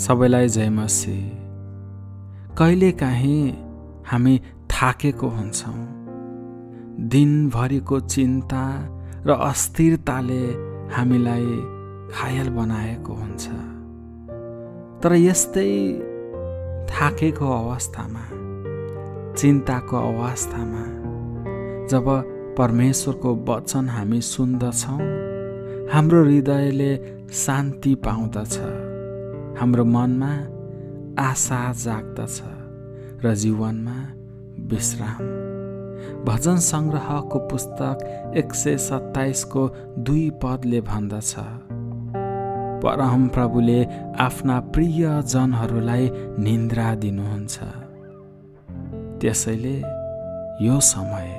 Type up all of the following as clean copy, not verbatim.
सबैलाई जय मसीह। कहिलेकाहीँ हामी थाकेको हुन्छौँ। दिनभरिको चिन्ता र अस्थिरताले हामीलाई घायल बनाएको हुन्छ। तर यस्तै थाकेको अवस्थामा, चिन्ताको अवस्थामा जब परमेश्वरको वचन हामी सुन्दछौँ, हाम्रो हृदयले शान्ति पाउँदछ, हाम्रो मनमा आशा जाग्दछ र जीवनमा विश्राम। भजन संग्रहको पुस्तक 127 को 2 पदले भन्दछ, परम प्रभुले आफ्ना प्रिय जनहरूलाई निन्द्रा दिनुहुन्छ। त्यसैले यो समय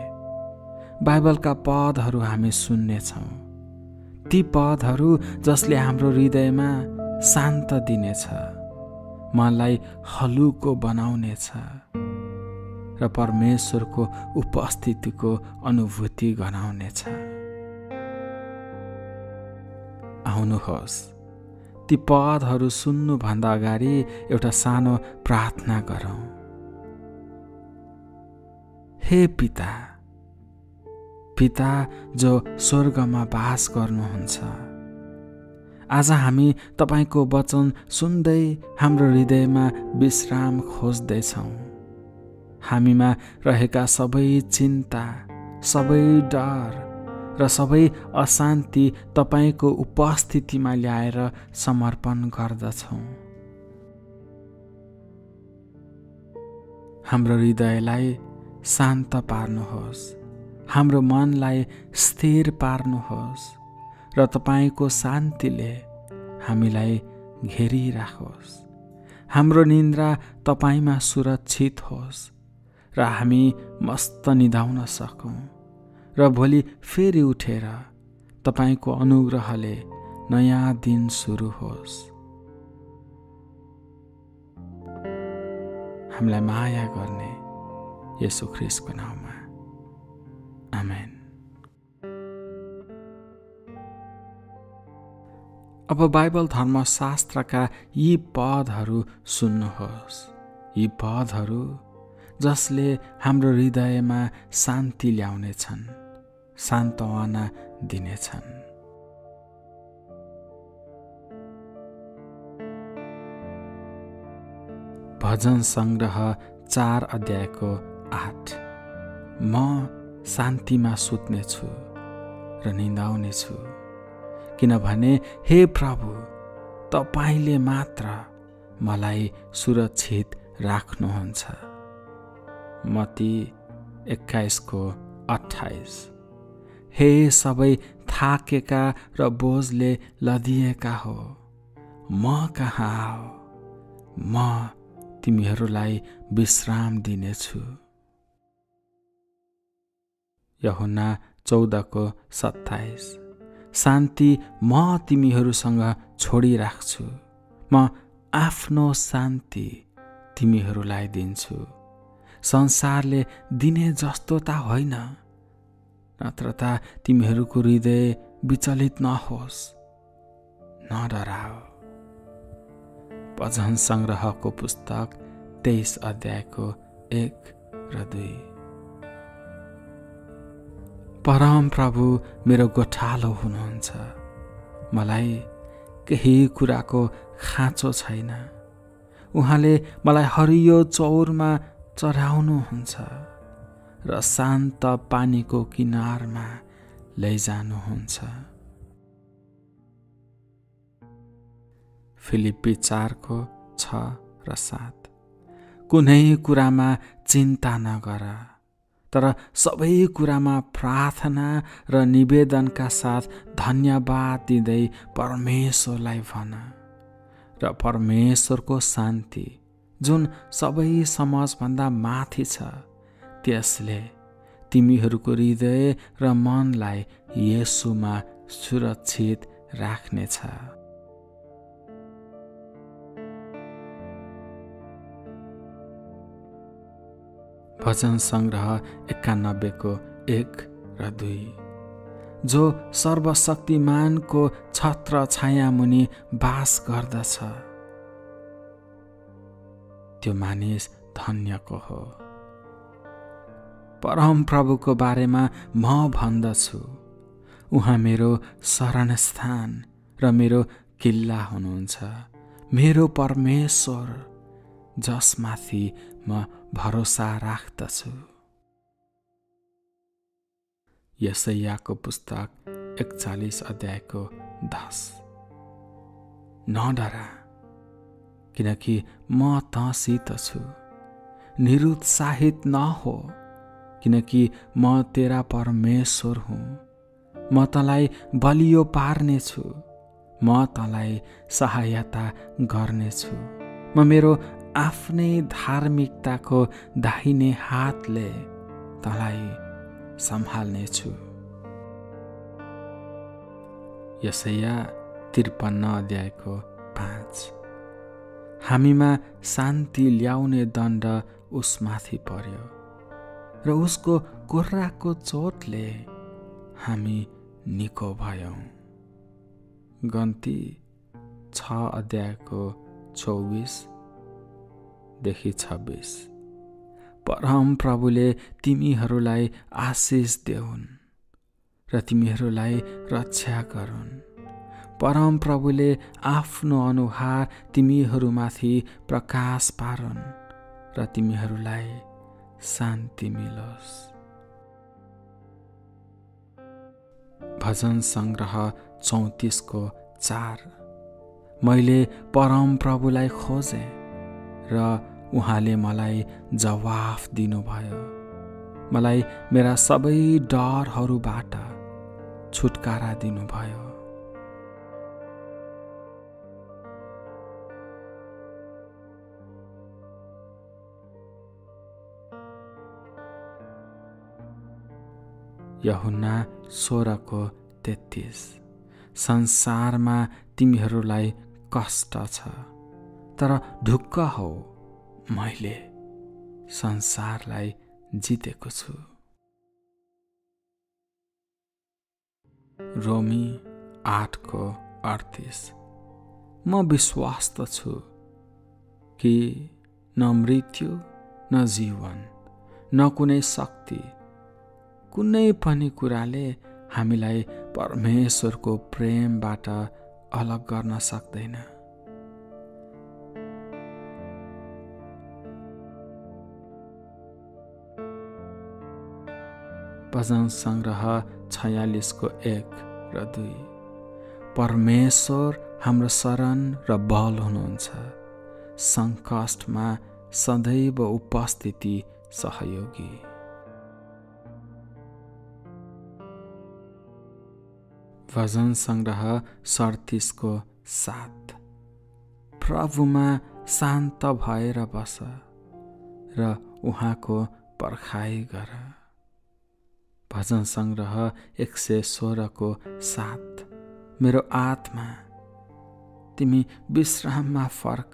बाइबलका पदहरू हामी सुन्नेछौँ, ती पदहरू जसले हाम्रो हृदयमा शान्त दिनेछ, मनलाई हलुको बनाउनेछ र परमेश्वरको उपस्थितिको अनुभूति गराउनेछ। आउनुहोस्, ती पदहरू सुन्नुभन्दा अगाडि एउटा सानो प्रार्थना गरौँ। हे पिता, पिता जो स्वर्गमा बास गर्नुहुन्छ, आज हामी तपाईको वचन सुन्दै हाम्रो हृदयमा विश्राम खोज्दैछौँ। हामीमा रहेका सबै चिन्ता, सबै डर र सबै अशान्ति तपाईको उपस्थितिमा ल्याएर समर्पण गर्दछौँ। हाम्रो हृदयलाई शान्त पार्नुहोस्, हाम्रो मनलाई स्थिर पार्नुहोस् र तपाईको शान्तिले हामीलाई घेरिराखोस्। हाम्रो निन्द्रा तपाईमा सुरक्षित होस् र हामी मस्त निदाउन सकौँ र भोलि फेरि उठेर तपाईको अनुग्रहले नयाँ दिन सुरु होस्। हामीलाई माया गर्ने येशू ख्रीष्टको नाममा, आमेन। अब बाइबल धर्मशास्त्रका यी पदहरू सुन्नुहोस्, यी पदहरू जसले हाम्रो हृदयमा शान्ति ल्याउनेछन्, सान्त्वना दिनेछन्। भजन संग्रह 4 अध्यायको 8। म शान्तिमा सुत्नेछु र निदाउनेछु, किनभने हे प्रभु, तपाईले मात्र मलाई सुरक्षित राख्नुहुन्छ। मत्ती 21 को 28। हे सबै थाकेका र बोझले लदिएका हो, म कहाँ आऊ, म तिमीहरूलाई विश्राम दिनेछु। यूहन्ना 14 को 27। शान्ति म तिमीहरूसँग छोडिराख्छु, म आफ्नो शान्ति तिमीहरूलाई दिन्छु। संसारले दिने जस्तो त होइन, नत्र त तिमीहरूको हृदय विचलित नहोस्, नडराऊ। भजन संग्रहको पुस्तक 23 अध्यायको 1 र 2। परम प्रभु मेरो गोठालो हुनुहुन्छ, मलाई केही कुराको खाँचो छैन। उहाँले मलाई हरियो चौरमा चढाउनुहुन्छ र शान्त पानीको किनारमा लैजानुहुन्छ। फिलिप्पी 4 को 6 र 7। कुनै कुरामा चिन्ता नगर, तर सबै कुरामा प्रार्थना र निवेदनका साथ धन्यवाद दिँदै परमेश्वरलाई भन, र परमेश्वरको शान्ति जुन सबै समझभन्दा माथि छ, त्यसले तिमीहरूको हृदय र मनलाई येशूमा सुरक्षित राख्नेछ। भजन संग्रह 91 को 1 र 2। जो सर्वशक्तिमानको छत्र छाया मुनि बास गर्दछ, त्यो मानिस धन्यको हो। परम प्रभुको बारेमा म भन्दछु, उहाँ मेरो शरणस्थान र मेरो किल्ला हुनुहुन्छ, मेरो परमेश्वर जसमाथि म भरोसा राख्दछु। यशायाको पुस्तक 41 अध्यायको 10। नडरा, किनकि म तँसित छु। निरुत्साहित नहो, किनकि म तेरा परमेश्वर हुँ। म तँलाई बलियो पार्नेछु, म तँलाई सहायता गर्नेछु। म मेरो आफ्नै धार्मिकताको दाहिने हातले तँलाई सम्हाल्नेछु। यशाया 53 अध्यायको 5। हामीमा शान्ति ल्याउने दण्ड उसमाथि पर्यो र उसको कुर्राको चोटले हामी निको भयौं। गन्ती 6 अध्यायको 24 देखि 26। परम प्रभुले तिमीहरूलाई आशिष देऊन् र तिमीहरूलाई रक्षा गरून्। परम प्रभुले आफ्नो अनुहार तिमीहरूमाथि प्रकाश पारुन् र तिमीहरूलाई शान्ति मिलोस्। भजन संग्रह 34 को 4। मैले परम प्रभुलाई खोजेँ र उहाँले मलाई जवाफ दिनुभयो। मलाई मेरा सबै डरहरूबाट छुटकारा दिनुभयो। यूहन्ना 16 को 33। संसारमा तिमीहरूलाई कष्ट छ, तर ढुक्क हौ, मैले संसारलाई जितेको छु। रोमी 8 को 38। म विश्वास त छु कि न मृत्यु न जीवन न कुनै शक्ति कुनै पनि कुराले हामीलाई परमेश्वरको प्रेमबाट अलग गर्न सक्दैन। भजन संग्रह 46 को 1 र 2। परमेश्वर हाम्रो शरण र बल हुनुहुन्छ, सङ्कटमा सदैव उपस्थिति सहयोगी। भजन संग्रह 37 को 7। प्रभुमा शान्त भएर बस र उहाँको पर्खाइ गर। भजन संग्रह 116 को 7। मेरो आत्मा, तिमी विश्राममा फर्क,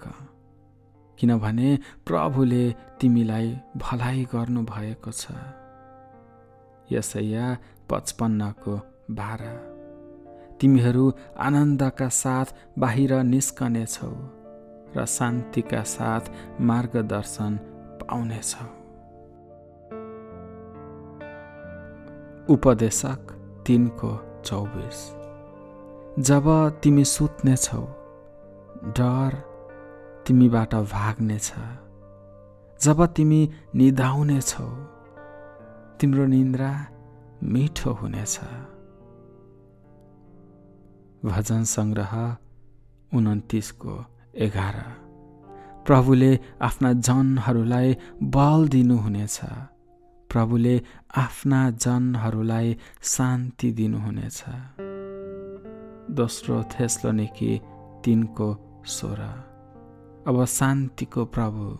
किनभने प्रभुले तिमीलाई भलाइ गर्नु भएको छ। यशाया 55 को 12। तिमीहरू आनन्दका साथ बाहिर निस्कनेछौ र शान्तिका साथ मार्गदर्शन पाउनेछौ। उपदेशक 3 को 24। जब तिमी सुत्नेछौ, डर तिमीबाट भाग्नेछ। जब तिमी निदाउनेछौ, तिम्रो निन्द्रा मिठो हुनेछ। भजन संग्रह 29 को 11। प्रभुले आफ्ना जनहरूलाई बल दिनुहुनेछ। प्रभुले आफ्ना जनहरूलाई शान्ति दिनुहुनेछ। दोस्रो थेसलोनिकी 3 को 16। अब शान्तिको प्रभु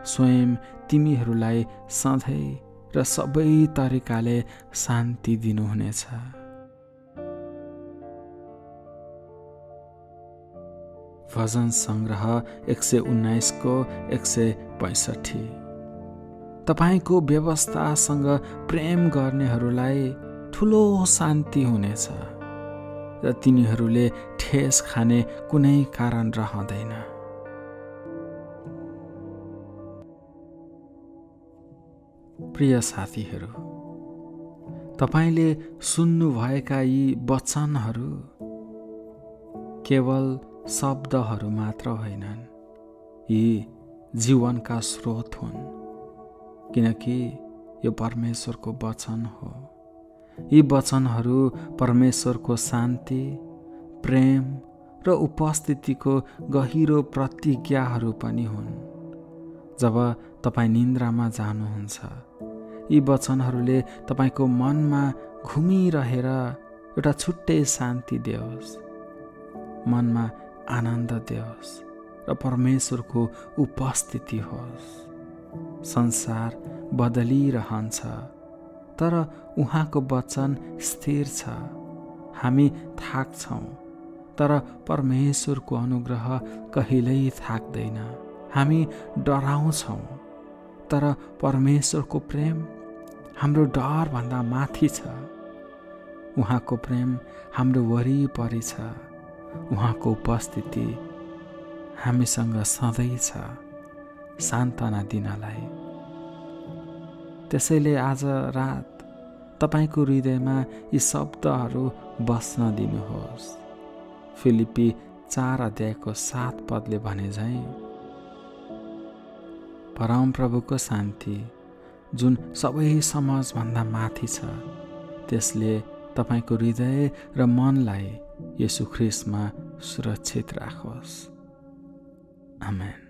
स्वयं तिमीहरूलाई सधैँ र सबै तरिकाले शान्ति दिनुहुनेछ। भजन संग्रह 119 को 165। तपाईको व्यवस्थासँग प्रेम गर्नेहरूलाई ठुलो शान्ति हुनेछ र तिनीहरूले ठेस खाने कुनै कारण रहँदैन। प्रिय साथीहरू, तपाईले सुन्नुभएका यी वचनहरू केवल शब्दहरू मात्र होइनन्, यी जीवनका स्रोत हुन्, किनकि यो परमेश्वरको वचन हो। यी वचनहरू परमेश्वरको शान्ति, प्रेम र उपस्थितिको गहिरो प्रतिज्ञाहरू पनि हुन्। जब तपाईँ निन्द्रामा जानुहुन्छ, यी वचनहरूले तपाईँको मनमा घुमिरहेर एउटा छुट्टै शान्ति देओस्, मनमा आनन्द देओस् र परमेश्वरको उपस्थिति होस्। संसार बदलिरहन्छ, तर उहाँको वचन स्थिर छ। हामी थाक्छौँ, तर परमेश्वरको अनुग्रह कहिल्यै थाक्दैन। हामी डराउँछौँ, तर परमेश्वरको प्रेम हाम्रो डरभन्दा माथि छ। उहाँको प्रेम हाम्रो वरिपरि छ। उहाँको उपस्थिति हामीसँग सधैँ छ, सान्त्वना दिनलाई। त्यसैले आज रात तपाईको हृदयमा यी शब्दहरू बस्न दिनुहोस्। फिलिप्पी 4:7 भने झैं, परमप्रभुको शान्ति जुन सबै समझभन्दा माथि छ, त्यसले तपाईको हृदय र मनलाई येशू ख्रीष्टमा सुरक्षित राखोस्। आमेन।